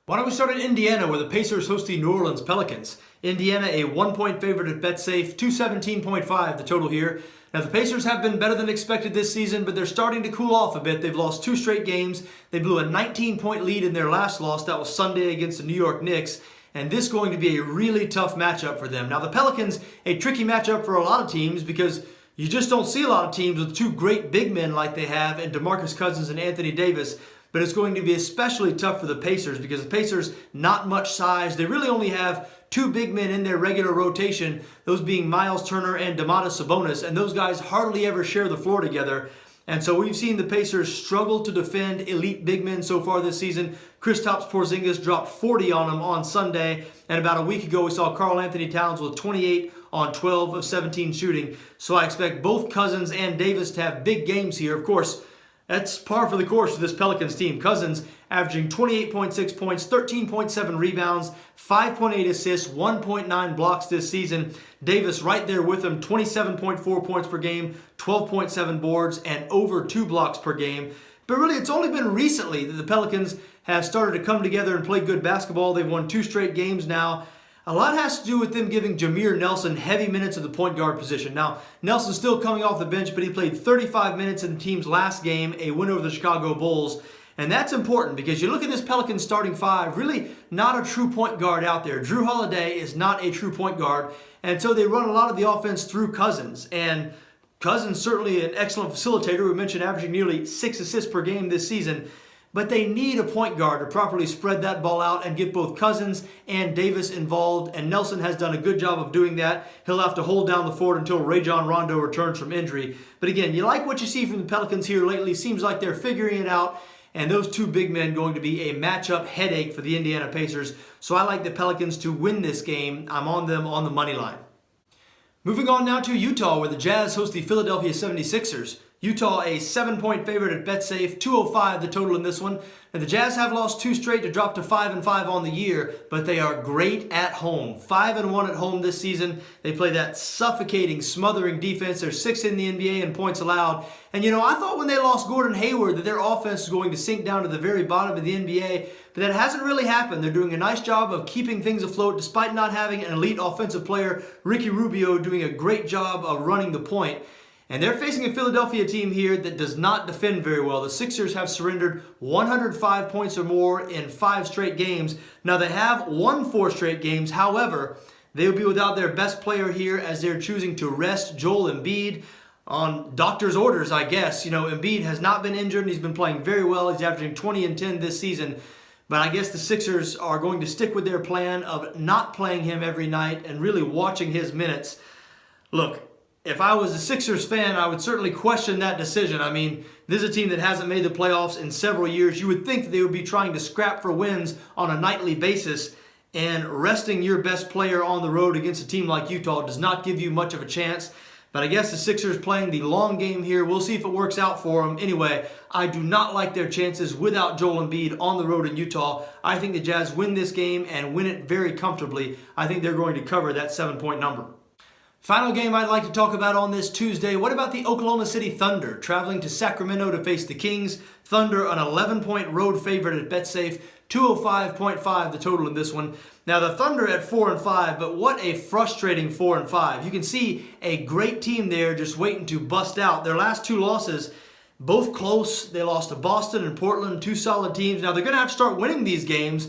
Why don't we start in Indiana, where the Pacers host the New Orleans Pelicans. Indiana, a 1-point favorite at Betsafe, 217.5 the total here. Now, the Pacers have been better than expected this season, but they're starting to cool off a bit. They've lost 2 straight games. They blew a 19-point lead in their last loss. That was Sunday against the New York Knicks. And this is going to be a really tough matchup for them. Now, the Pelicans, a tricky matchup for a lot of teams because you just don't see a lot of teams with 2 great big men like they have in DeMarcus Cousins and Anthony Davis. But it's going to be especially tough for the Pacers because the Pacers, not much size. They really only have 2 big men in their regular rotation, those being Miles Turner and Domantas Sabonis, and those guys hardly ever share the floor together. And so we've seen the Pacers struggle to defend elite big men so far this season. Kristaps Porzingis dropped 40 on them on Sunday, and about a week ago we saw Karl Anthony Towns with 28 on 12 of 17 shooting. So I expect both Cousins and Davis to have big games here. Of course, that's par for the course for this Pelicans team. Cousins averaging 28.6 points, 13.7 rebounds, 5.8 assists, 1.9 blocks this season. Davis right there with him, 27.4 points per game, 12.7 boards, and over 2 blocks per game. But really, it's only been recently that the Pelicans have started to come together and play good basketball. They've won 2 straight games now. A lot has to do with them giving Jameer Nelson heavy minutes at the point guard position. Now, Nelson's still coming off the bench, but he played 35 minutes in the team's last game, a win over the Chicago Bulls. And that's important because you look at this Pelicans starting 5, really not a true point guard out there. Drew Holiday is not a true point guard, and so they run a lot of the offense through Cousins. And Cousins certainly an excellent facilitator. We mentioned averaging nearly 6 assists per game this season. But they need a point guard to properly spread that ball out and get both Cousins and Davis involved. And Nelson has done a good job of doing that. He'll have to hold down the fort until Rajon Rondo returns from injury. But again, you like what you see from the Pelicans here lately. Seems like they're figuring it out. And those 2 big men going to be a matchup headache for the Indiana Pacers. So I like the Pelicans to win this game. I'm on them on the money line. Moving on now to Utah, where the Jazz host the Philadelphia 76ers. Utah, a 7-point favorite at Betsafe, 205 the total in this one. And the Jazz have lost 2 straight to drop to 5-5 on the year, but they are great at home. 5-1 at home this season. They play that suffocating, smothering defense. They're 6th in the NBA in points allowed. And you know, I thought when they lost Gordon Hayward that their offense was going to sink down to the very bottom of the NBA, but that hasn't really happened. They're doing a nice job of keeping things afloat despite not having an elite offensive player. Ricky Rubio doing a great job of running the point. And they're facing a Philadelphia team here that does not defend very well. The Sixers have surrendered 105 points or more in 5 straight games. Now, they have won 4 straight games. However, they will be without their best player here as they're choosing to rest Joel Embiid on doctor's orders, I guess. You know, Embiid has not been injured, and he's been playing very well. He's averaging 20 and 10 this season. But I guess the Sixers are going to stick with their plan of not playing him every night and really watching his minutes. Look, if I was a Sixers fan, I would certainly question that decision. I mean, this is a team that hasn't made the playoffs in several years. You would think that they would be trying to scrap for wins on a nightly basis, and resting your best player on the road against a team like Utah does not give you much of a chance. But I guess the Sixers playing the long game here. We'll see if it works out for them. Anyway, I do not like their chances without Joel Embiid on the road in Utah. I think the Jazz win this game and win it very comfortably. I think they're going to cover that 7-point number. Final game I'd like to talk about on this Tuesday. What about the Oklahoma City Thunder traveling to Sacramento to face the Kings? Thunder, an 11-point road favorite at Betsafe, 205.5 the total in this one. Now the Thunder at 4-5, but what a frustrating 4-5. You can see a great team there just waiting to bust out. Their last 2 losses, both close. They lost to Boston and Portland, 2 solid teams. Now they're going to have to start winning these games.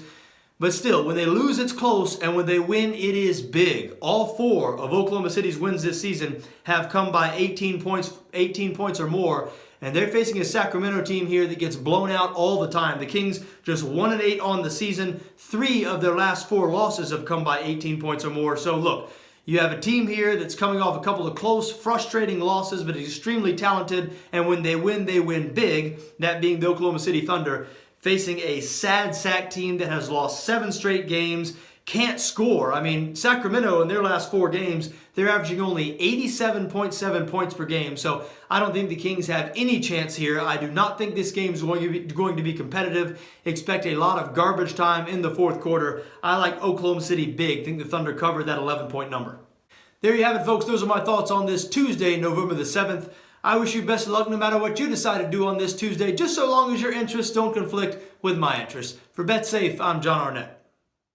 But still, when they lose, it's close, and when they win, it is big. All 4 of Oklahoma City's wins this season have come by 18 points or more, and they're facing a Sacramento team here that gets blown out all the time. The Kings just 1-8 on the season. 3 of their last 4 losses have come by 18 points or more. So look, you have a team here that's coming off a couple of close, frustrating losses, but extremely talented, and when they win big, that being the Oklahoma City Thunder, facing a sad sack team that has lost 7 straight games, can't score. I mean, Sacramento in their last 4 games, they're averaging only 87.7 points per game. So I don't think the Kings have any chance here. I do not think this game is going to be competitive. Expect a lot of garbage time in the 4th quarter. I like Oklahoma City big. Think the Thunder cover that 11-point number. There you have it, folks. Those are my thoughts on this Tuesday, November the 7th. I wish you best of luck no matter what you decide to do on this Tuesday, just so long as your interests don't conflict with my interests. For Betsafe, I'm John Arnette.